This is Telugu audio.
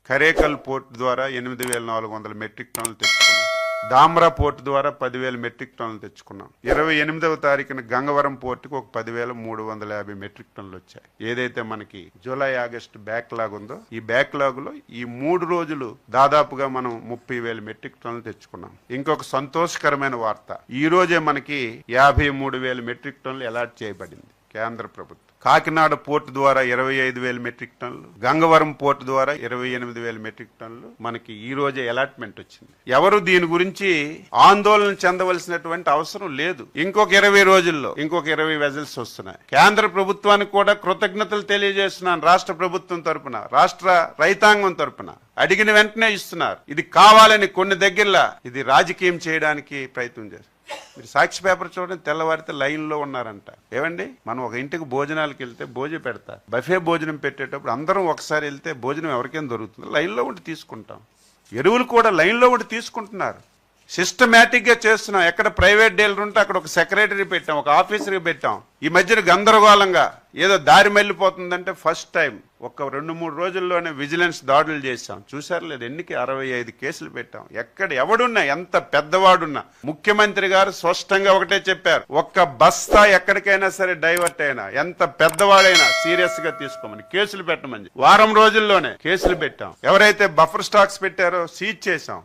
కరేకల్ పోర్ట్ ద్వారా 8,400 మెట్రిక్ టన్నులు తెచ్చుకున్నాం. ధామ్రా పోర్ట్ ద్వారా 10,000 మెట్రిక్ టన్నులు తెచ్చుకున్నాం. 28వ తారీఖున గంగవరం పోర్టుకు ఒక 10,350 మెట్రిక్ టన్నులు వచ్చాయి. ఏదైతే మనకి జూలై ఆగస్టు బ్యాక్లాగ్ ఉందో ఈ బ్యాక్లాగ్ లో ఈ 3 రోజులు దాదాపుగా మనం 30,000 మెట్రిక్ టన్నులు తెచ్చుకున్నాం. ఇంకొక సంతోషకరమైన వార్త, ఈ రోజే మనకి 53,000 మెట్రిక్ టన్నులు అలాట్ చేయబడింది కేంద్ర ప్రభుత్వం. కాకినాడ పోర్టు ద్వారా 25,000 మెట్రిక్ టన్నులు, గంగవరం పోర్టు ద్వారా 28,000 మెట్రిక్ టన్నులు మనకి ఈ రోజే అలాట్మెంట్ వచ్చింది. ఎవరు దీని గురించి ఆందోళన చెందవలసినటువంటి అవసరం లేదు. ఇంకొక 20 రోజుల్లో ఇంకొక 20 వెజల్స్ వస్తున్నాయి. కేంద్ర ప్రభుత్వానికి కూడా కృతజ్ఞతలు తెలియజేస్తున్నాను. రాష్ట్ర ప్రభుత్వం తరపున, రాష్ట్ర రైతాంగం తరపున అడిగిన వెంటనే ఇస్తున్నారు. ఇది కావాలని కొన్ని దగ్గరలా ఇది రాజకీయం చేయడానికి ప్రయత్నం చేస్తారు. మీరు సాక్షి పేపర్ చూడండి, తెల్లవారితే లైన్ లో ఉన్నారంట. ఏమండి, మనం ఒక ఇంటికి భోజనాలకు వెళ్తే భోజనం పెడతా, బఫే భోజనం పెట్టేటప్పుడు అందరం ఒకసారి వెళ్తే భోజనం ఎవరికైనా దొరుకుతుంది, లైన్ లో ఉండి తీసుకుంటాం. ఎరువులు కూడా లైన్ లో ఉండి తీసుకుంటున్నారు. సిస్టమేటిక్ గా చేస్తున్నాం. ఎక్కడ ప్రైవేట్ డీలర్ ఉంటే అక్కడ ఒక సెక్రటరీ పెట్టాం, ఒక ఆఫీసర్ పెట్టాం. ఈ మధ్యన గందరగోళంగా ఏదో దారి మళ్ళీపోతుందంటే ఫస్ట్ టైం ఒక 2-3 రోజుల్లోనే విజిలెన్స్ దాడులు చేశాం. చూసారు లేదు, ఎన్నికి 65 కేసులు పెట్టాం. ఎక్కడ ఎవడున్నా, ఎంత పెద్దవాడున్నా, ముఖ్యమంత్రి గారు స్పష్టంగా ఒకటే చెప్పారు, ఒక్క బస్తా ఎక్కడికైనా సరే డైవర్ట్ అయినా, ఎంత పెద్దవాడైనా సీరియస్ గా తీసుకోమని, కేసులు పెట్టమని వారం రోజుల్లోనే కేసులు పెట్టాం. ఎవరైతే బఫర్ స్టాక్స్ పెట్టారో సీజ్ చేశాం.